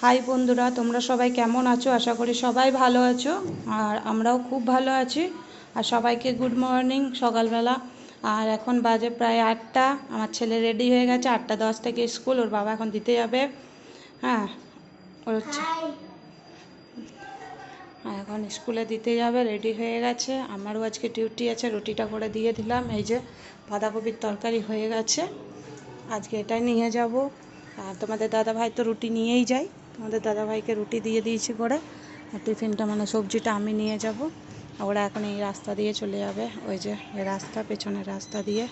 High বন্ধুরা, তোমরা সবাই কেমন আছো? আশা করি সবাই ভালো আছো, আর আমরাও খুব ভালো আছি। আর সবাইকে গুড মর্নিং সকালবেলা। আর এখন বাজে প্রায় 8টা। আমার ছেলে রেডি হয়ে গেছে, 8:10 থেকে স্কুল, ওর বাবা এখন দিতে যাবে। হ্যাঁ, ওর হচ্ছে এখন স্কুলে দিতে যাবে, রেডি হয়ে গেছে। আমারও আজকে ডিউটি আছে, রুটিটা করে দিয়ে দিলাম। এই যে বাঁধাকপির তরকারি হয়ে গেছে, আজকে এটাই নিয়ে যাব। আর তোমাদের দাদাভাই তো রুটি নিয়েই যায়, তোমাদের দাদাভাইকে রুটি দিয়ে দিয়েছি করে। আর টিফিনটা মানে সবজিটা আমি নিয়ে যাব। ওরা এখন এই রাস্তা দিয়ে চলে যাবে, ওই যে এই রাস্তা, পেছনের রাস্তা দিয়ে,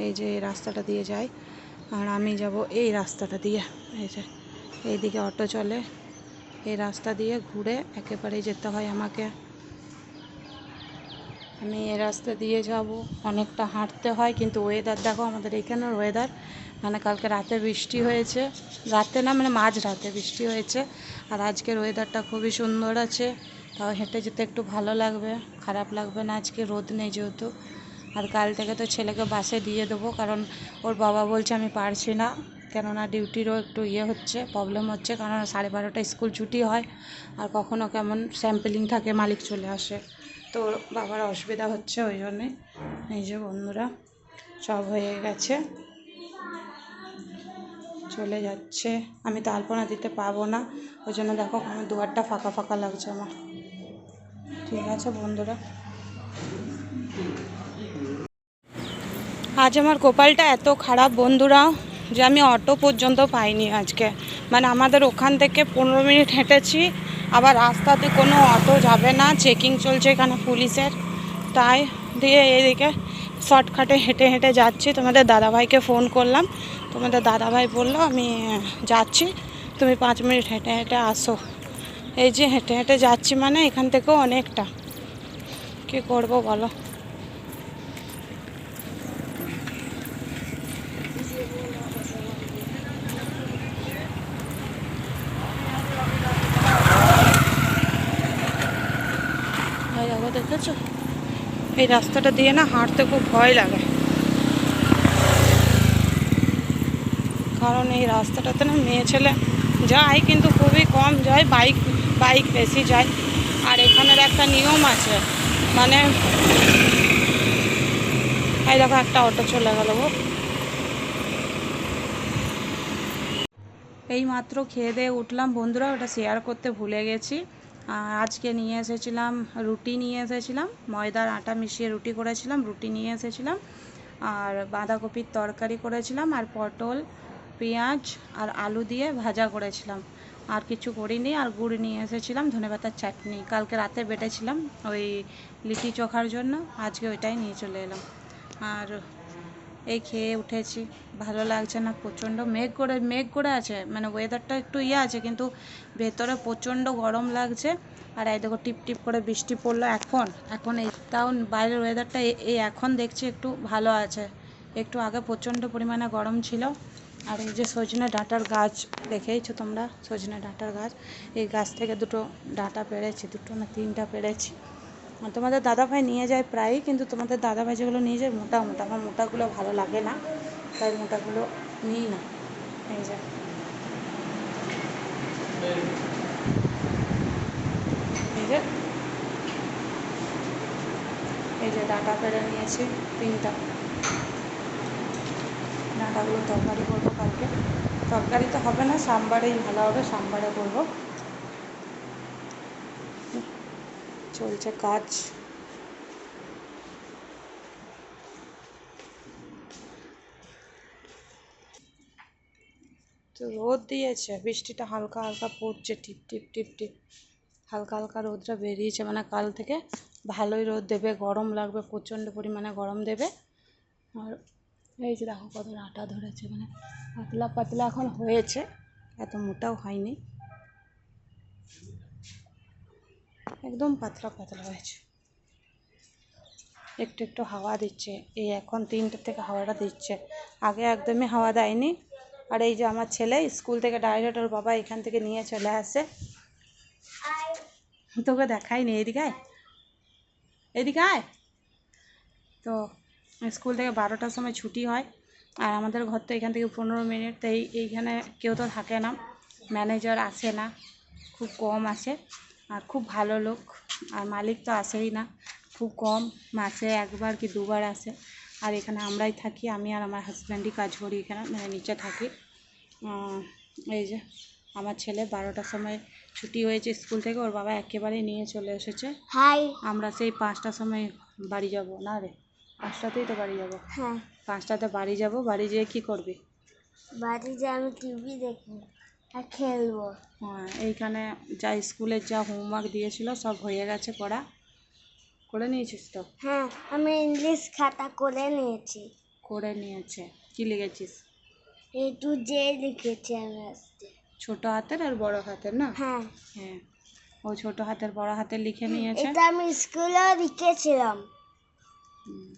এই যে এই রাস্তাটা দিয়ে যায়। আর আমি যাব এই রাস্তাটা দিয়ে। এই যে এইদিকে অটো চলে, এই রাস্তা দিয়ে ঘুরে একেবারেই যেতে হয় আমাকে। আমি এই রাস্তা দিয়ে যাব, অনেকটা হাঁটতে হয়। কিন্তু ওয়েদার দেখো, আমাদের এখানের ওয়েদার, মানে কালকে রাতে বৃষ্টি হয়েছে, রাতে না মানে মাঝ রাতে বৃষ্টি হয়েছে। আর আজকের ওয়েদারটা খুবই সুন্দর আছে, তাও হেঁটে যেতে একটু ভালো লাগবে, খারাপ লাগবে না। আজকে রোদ নেই যেহেতু। আর কাল থেকে তো ছেলেকে বাসে দিয়ে দেবো, কারণ ওর বাবা বলছে আমি পারছি না, কেননা ডিউটিরও একটু হচ্ছে, প্রবলেম হচ্ছে, কারণ 12:30 স্কুল ছুটি হয়। আর কখনো কেমন স্যাম্পলিং থাকে, মালিক চলে আসে, তো বাবার অসুবিধা হচ্ছে, ওই জন্যে। এই যে বন্ধুরা সব হয়ে গেছে, চলে যাচ্ছে। আমি তো আলপনা দিতে পারবো না, ওই জন্য দেখো আমার দুয়ারটা ফাঁকা ফাঁকা লাগছে আমার। ঠিক আছে বন্ধুরা, আজ আমার কপালটা এত খারাপ বন্ধুরা, যে আমি অটো পর্যন্ত পাইনি আজকে। মানে আমাদের ওখান থেকে 15 মিনিট হেঁটেছি, আবার রাস্তাতে কোনো অটো যাবে না, চেকিং চলছে এখানে পুলিশের। তাই দিয়ে এদিকে শর্টকাটে হেঁটে হেঁটে যাচ্ছি। তোমাদের দাদাভাইকে ফোন করলাম, তোমাদের দাদাভাই বললো আমি যাচ্ছি, তুমি 5 মিনিট হেঁটে হেঁটে আসো। এই যে হেঁটে হেঁটে যাচ্ছি, মানে এখান থেকেও অনেকটা, কী করবো বলো। দেখেছো, এই রাস্তাটা দিয়ে না হাঁটতে খুব ভয় লাগে, কারণ এই রাস্তাটাতে না মেয়ে ছেলে যায়, কিন্তু খুবই কম যায়, বাইক বাইক বেশি যায়। আর এখানের একটা নিয়ম আছে, মানে এই দেখো একটা অটো চলে গেল গো। এই মাত্র খেয়ে দিয়ে উঠলাম বন্ধুরা, ওটা শেয়ার করতে ভুলে গেছি। আজকে নিয়ে এসেছিলাম রুটি, নিয়ে এসেছিলাম ময়দার আটা মিশিয়ে রুটি করেছিলাম, রুটি নিয়ে এসেছিলাম। আর বাঁধাকপির তরকারি করেছিলাম, আর পটল, পেঁয়াজ আর আলু দিয়ে ভাজা করেছিলাম। আর কিছু করিনি। আর গুড় নিয়ে এসেছিলাম, ধনেপাতার চাটনি কালকে রাতে বেটেছিলাম ওই লিট্টি চোখার জন্য, আজকে ওইটাই নিয়ে চলে এলাম। আর এই খেয়ে উঠেছি, ভালো লাগছে না, প্রচণ্ড মেঘ করে আছে, মানে ওয়েদারটা একটু আছে, কিন্তু ভেতরে প্রচণ্ড গরম লাগছে। আর এই দেখো টিপ টিপ করে বৃষ্টি পড়লো এখন এখন এই তাও বাইরের ওয়েদারটা এই এখন দেখছি একটু ভালো আছে, একটু আগে প্রচণ্ড পরিমাণে গরম ছিল। আর এই যে সজনে ডাঁটার গাছ, দেখেইছো তোমরা সজনে ডাঁটার গাছ, এই গাছ থেকে দুটো ডাঁটা পেড়েছি, দুটো না 3টা পেড়েছি। তোমাদের দাদাভাই নিয়ে যায় প্রায়ই, কিন্তু তোমাদের দাদাভাই যেগুলো নিয়ে যায় মোটা মোটা, আমার মোটাগুলো ভালো লাগে না, তাই মোটাগুলো নিই না। এই যে এই যে এই যে ডাঁটা পেড়ে নিয়েছি 3টা, ডাঁটাগুলো তরকারি করবো কালকে। তরকারি তো হবে না, সাম্বারেই ভালো হবে, সাম্বারে করবো। চলছে কাজ। তো রোদ দিয়েছে, বৃষ্টিটা হালকা হালকা পড়ছে, টিপ টিপ টিপ টিপ, হালকা হালকা রোদটা বেরিয়েছে, মানে কাল থেকে ভালোই রোদ দেবে, গরম লাগবে, প্রচণ্ড পরিমাণে গরম দেবে। আর এই যে দেখো কত আটা ধরেছে, মানে পাতলা পাতলা এখন হয়েছে, এত মোটাও হয়নি, একদম পাতলা পাতলা হয়েছে। একটু একটু হাওয়া দিচ্ছে, এই এখন 3টে থেকে হাওয়াটা দিচ্ছে, আগে একদমই হাওয়া দেয়নি। আর এই যে আমার ছেলে স্কুল থেকে ডাইরেক্ট ওর বাবা এখান থেকে নিয়ে চলে আসে। তোকে দেখাইনি, এদিকে আয়, এদিকে আয়। তো স্কুল থেকে 12টার সময় ছুটি হয়, আর আমাদের ঘর তো এখান থেকে 15 মিনিট, তো এইখানে কেউ তো থাকে না, ম্যানেজার আসে না, খুব কম আসে, আর খুব ভালো লোক, আর মালিক তো আসেই না, খুব কম, মাসে একবার কি দুবার আসে। আর এখানে আমরাই থাকি, আমি আর আমার হাজব্যান্ডই কাজ করি এখানে, মানে নিচে থাকি। এই যে আমার ছেলে 12টার সময় ছুটি হয়েছে স্কুল থেকে, ওর বাবা একেবারে নিয়ে চলে এসেছে। হাই। আমরা সেই 5টার সময় বাড়ি যাব না রে, 5টাতেই তো বাড়ি যাব। হ্যাঁ, 5টাতে বাড়ি যাব, বাড়ি যেয়ে কী করবি? বাড়ি যে আমি টিভি দেখবো আর খেলবো। হ্যাঁ, এইখানে যা স্কুলের যা হোমওয়ার্ক দিয়েছিল সব হয়ে গেছে করা, করে নিয়েছিস তো? হ্যাঁ, আমি ইংলিশ খাতা করে নিয়েছি। করে নিয়েছে। কি লিখেছিস? A to Z লিখেছি আমি আজকে। ছোট হাতের আর বড় হাতের না? হ্যাঁ, হ্যাঁ, ও ছোট হাতের বড় হাতের লিখে নিয়েছে। এটা আমি স্কুলেও লিখেছিলাম। হুম,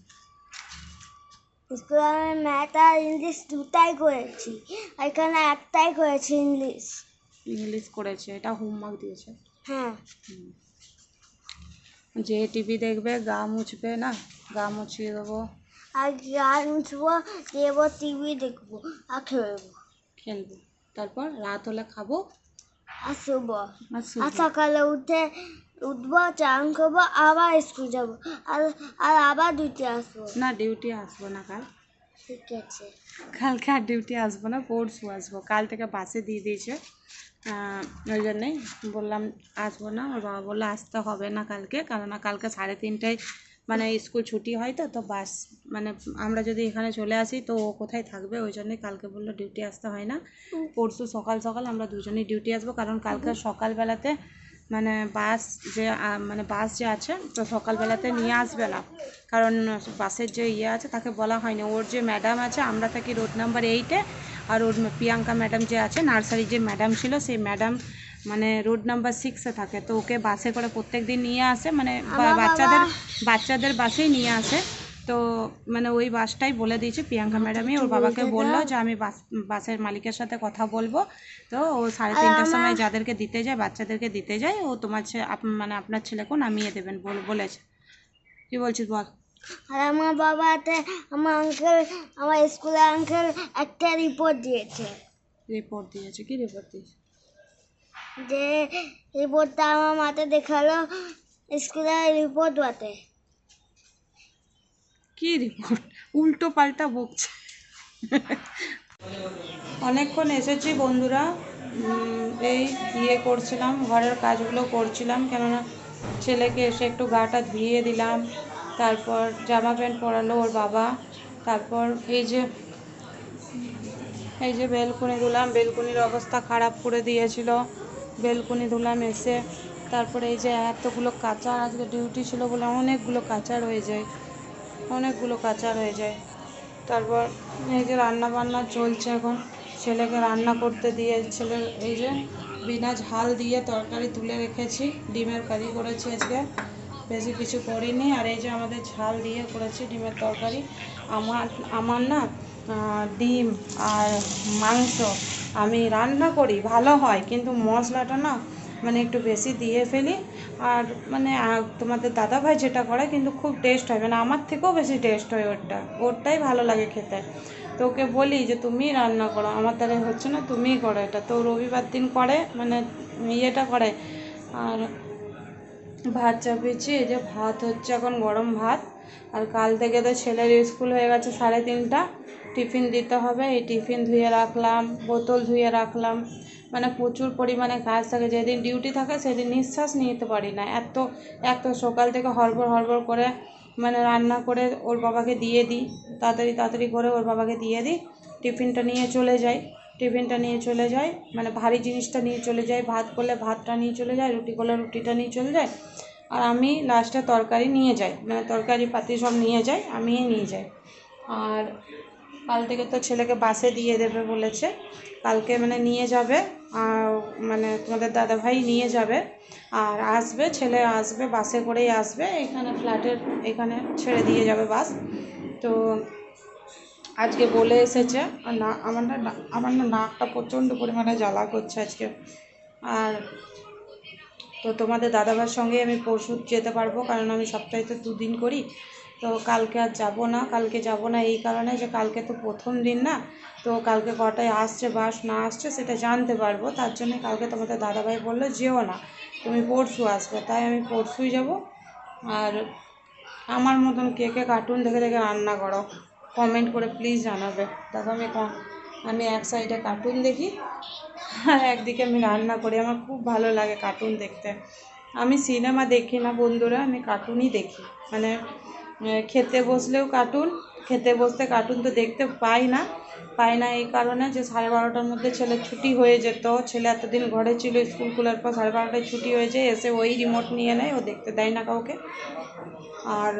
স্কুলে আমি ম্যাথ আর ইংলিশ দুটাই করেছি, আর এখানে একটাই করেছি ইংলিশ। ইংলিশ করেছে, এটা হোমওয়ার্ক দিয়েছে। হ্যাঁ, হুম, যে টিভি দেখবে গা মুছবে না, গা মুছিয়ে দেবো, আর গান মুছবো, দেবো, টিভি দেখবো আর খেলবো খেলবো, তারপর রাত হলে খাবো আর শুবো। আর আর শুবো। সকালে উঠবো, চান করবো, আবার স্কুল যাবো, আর আর আবার ডিউটি আসবো। না, ডিউটি আসবো না কাল, ঠিক আছে। কালকে আর ডিউটি আসবো না, পরশু আসবো। কাল থেকে বাসে দিয়ে দিয়েছে, ওই জন্যেই বললাম আসবো না। ওর বাবা বললো আসতে হবে না কালকে, কেননা কালকে 3:30টায় মানে স্কুল ছুটি হয়, তো বাস মানে আমরা যদি এখানে চলে আসি তো ও কোথায় থাকবে, ওই জন্যই কালকে বললো ডিউটি আসতে হয় না। পরশু সকাল সকাল আমরা দুজনেই ডিউটি আসবো, কারণ কালকে সকালবেলাতে মানে মানে বাস যে আছে তো সকালবেলাতে নিয়ে আসবে না, কারণ বাসের যে ইয়ে আছে তাকে বলা হয়নি। ওর যে ম্যাডাম আছে, আমরা থাকি রোড নাম্বার 8-এ, আর ওর প্রিয়াঙ্কা ম্যাডাম যে আছে, নার্সারির যে ম্যাডাম ছিল, সেই ম্যাডাম মানে রোড নাম্বার 6-এ থাকে, তো ওকে বাসে করে প্রত্যেক দিন নিয়ে আসে, মানে বাচ্চাদের বাসেই নিয়ে আসে। তো মানে ওই বাসটাই বলে দিয়েছে প্রিয়াঙ্কা ম্যাডামই, ওর বাবাকে বললো যে আমি বাসের মালিকের সাথে কথা বলবো, তো ও 3:30টার সময় যাদেরকে দিতে যায়, বাচ্চাদেরকে দিতে যায়, ও তোমার মানে আপনার ছেলেকেও নামিয়ে দেবেন বলেছে। কি বলছিস বল? আর আমার বাবাতে আমার স্কুলের আঙ্কেল একটা রিপোর্ট দিয়েছে। রিপোর্ট দিয়েছে? কি রিপোর্ট দিয়েছে? যে রিপোর্টটা আমার মাথায় দেখালো, স্কুলের রিপোর্ট বটে। কি রিপোর্ট? উল্টো পাল্টা বকছে। অনেকক্ষণ এসেছি বন্ধুরা, এই ইয়ে করছিলাম, ঘরের কাজগুলো করছিলাম, কেননা ছেলেকে এসে একটু গাটা ধুইয়ে দিলাম, তারপর জামা প্যান্ট পরালো ওর বাবা, তারপর এই যে বেলকুনি ধুলাম, বেলকুনির অবস্থা খারাপ করে দিয়েছিল, বেলকুনি ধুলাম এসে। তারপরে এই যে এতগুলো কাঁচা, আজকে ডিউটি ছিল বলে অনেকগুলো কাঁচা রয়ে যায়, তারপর এই যে রান্না বান্না চলছে এখন, ছেলেকে রান্না করতে দিয়ে, ছেলের এই যে বিনা ঝাল দিয়ে তরকারি তুলে রেখেছি, ডিমের কারি করেছি আজকে, বেশি কিছু করিনি। আর এই যে আমাদের ঝাল দিয়ে করেছি ডিমের তরকারি। আমার না ডিম আর মাংস আমি রান্না করি, ভালো হয়, কিন্তু মশলাটা না মানে একটু বেশি দিয়ে ফেলি। আর মানে তোমাদের দাদাভাই যেটা করে কিন্তু খুব টেস্ট হয়, মানে আমার থেকেও বেশি টেস্ট হয় ওরটাই ভালো লাগে খেতে। তো ওকে বলি যে তুমিই রান্না করো, আমার দ্বারা হচ্ছে না, তুমিই করো এটা। তো রবিবার দিন করে, মানে ইয়েটা করে। আর ভাত চাপিয়েছি, এই যে ভাত হচ্ছে এখন, গরম ভাত। আর কাল থেকে তো ছেলের স্কুল হয়ে গেছে 3:30, টিফিন দিতে হবে, এই টিফিন ধুয়ে রাখলাম, বোতল ধুয়ে রাখলাম, মানে প্রচুর পরিমাণে কাজ থাকে। যেদিন ডিউটি থাকে সেদিন নিঃশ্বাস নিতে পারি না, এত সকাল থেকে হড়বড় করে মানে রান্না করে ওর বাবাকে দিয়ে দিই, তাড়াতাড়ি করে ওর বাবাকে দিয়ে দিই, টিফিনটা নিয়ে চলে যাই, মানে ভারী জিনিসটা নিয়ে চলে যাই, ভাত করলে ভাতটা নিয়ে চলে যায়, রুটি করলে রুটিটা নিয়ে চলে যায়, আর আমি লাস্টে তরকারি নিয়ে যাই, মানে তরকারি পাতি সব নিয়ে যাই, আমিই নিয়ে যাই। আর কাল থেকে তো ছেলেকে বাসে দিয়ে দেবে বলেছে, কালকে মানে নিয়ে যাবে, মানে তোমাদের দাদাভাই নিয়ে যাবে, আর ছেলে আসবে বাসে করেই আসবে, এখানে ফ্ল্যাটের এখানে ছেড়ে দিয়ে যাবে বাস। তো আজকে বলে এসেছে, আর না আমার না নাকটা প্রচণ্ড পরিমাণে জ্বালা করছে আজকে। আর তো তোমাদের দাদাভাইয়ের সঙ্গে আমি পরশু যেতে পারবো, কারণ আমি সপ্তাহে তো 2 দিন করি, তো কালকে আর যাব না, কালকে যাব না এই কারণে যে কালকে তো প্রথম দিন না, তো কালকে কটায় আসছে বাস না আসছে সেটা জানতে পারবো, তার জন্য কালকে তোমাদের দাদাভাই বললো যেও না, তুমি পরশু আসবে, তাই আমি পরশুই যাব। আর আমার মতন কে কে কার্টুন দেখে দেখে রান্না করো কমেন্ট করে প্লিজ জানাবে। দেখো আমি এক সাইডে কার্টুন দেখি আর একদিকে আমি রান্না করি, আমার খুব ভালো লাগে কার্টুন দেখতে। আমি সিনেমা দেখি না বন্ধুরা, আমি কার্টুনই দেখি, মানে খেতে বসলেও কার্টুন, খেতে বসতে কার্টুন তো দেখতে পাই না এই কারণে যে 12:30টার মধ্যে ছেলের ছুটি হয়ে যেত, ছেলে এতদিন ঘরে ছিল, স্কুল খোলার পর 12:30টায় ছুটি হয়ে যায়, এসে ওই রিমোট নিয়ে নেয়, ও দেখতে দেয় না কাউকে। আর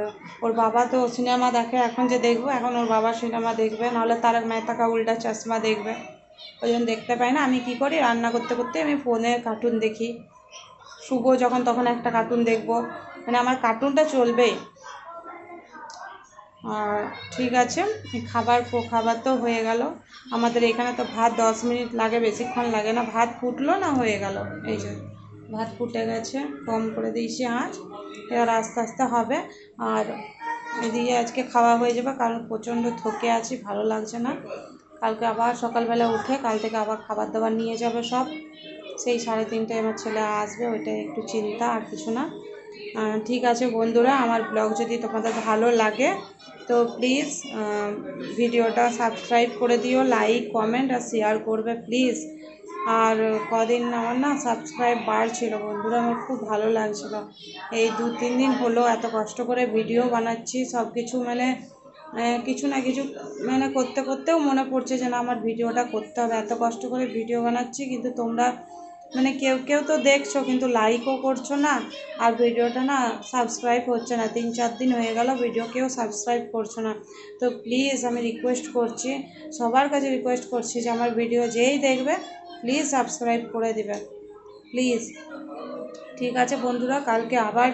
ওর বাবা তো সিনেমা দেখে, এখন যে দেখবো এখন ওর বাবা সিনেমা দেখবে, নাহলে তারক মেহতা কা উল্টা চশমা দেখবে, ওই জন্য দেখতে পাই না। আমি কি করি, রান্না করতে করতে আমি ফোনে কার্টুন দেখি, শুভ যখন তখন একটা কার্টুন দেখবো, মানে আমার কার্টুনটা চলবেই। আর ঠিক আছে, খাবার তো হয়ে গেল আমাদের এখানে, তো ভাত 10 মিনিট লাগে, বেশিক্ষণ লাগে না, ভাত ফুটলো না হয়ে গেল। এই যে ভাত ফুটে গেছে, কম করে দিয়েছি আঁচ, এবার আস্তে আস্তে হবে। আর এদিকে আজকে খাওয়া হয়ে যাবে, কারণ প্রচণ্ড থকে আছি, ভালো লাগছে না। কালকে আবার সকালবেলা উঠে কাল থেকে আবার খাবার দাবার নিয়ে যাবে সব, সেই 3:30টায় আমার ছেলে আসবে, ওইটাই একটু চিন্তা, আর কিছু না। ঠিক আছে বন্ধুরা, আমার ব্লগ যদি তোমাদের ভালো লাগে তো প্লিজ ভিডিওটা সাবস্ক্রাইব করে দিও, লাইক কমেন্ট আর শেয়ার করবে প্লিজ। আর কদিন আমার না সাবস্ক্রাইব বাড়ছিল বন্ধুরা, আমার খুব ভালো লাগছিল, এই 2-3 দিন হলো এত কষ্ট করে ভিডিও বানাচ্ছি, সব কিছু মানে কিছু না কিছু মানে করতে করতেও মনে পড়ছে যে না আমার ভিডিওটা করতে হবে, এত কষ্ট করে ভিডিও বানাচ্ছি, কিন্তু তোমরা মানে কেউ কেউ তো দেখছো কিন্তু লাইকও করছো না, আর ভিডিওটা না সাবস্ক্রাইব হচ্ছে না, 3-4 দিন হয়ে গেল ভিডিও কেউ সাবস্ক্রাইব করছো না। তো প্লিজ আমি রিকোয়েস্ট করছি, সবার কাছে রিকোয়েস্ট করছি যে আমার ভিডিও যেই দেখবে প্লিজ সাবস্ক্রাইব করে দিবে প্লিজ। ঠিক আছে বন্ধুরা, কালকে আবার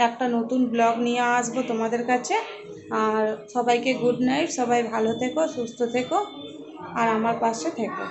একটা নতুন ব্লগ নিয়ে আসবো তোমাদের কাছে। আর সবাইকে গুড নাইট, সবাই ভালো থেকো, সুস্থ থেকো, আর আমার পাশে থেকো।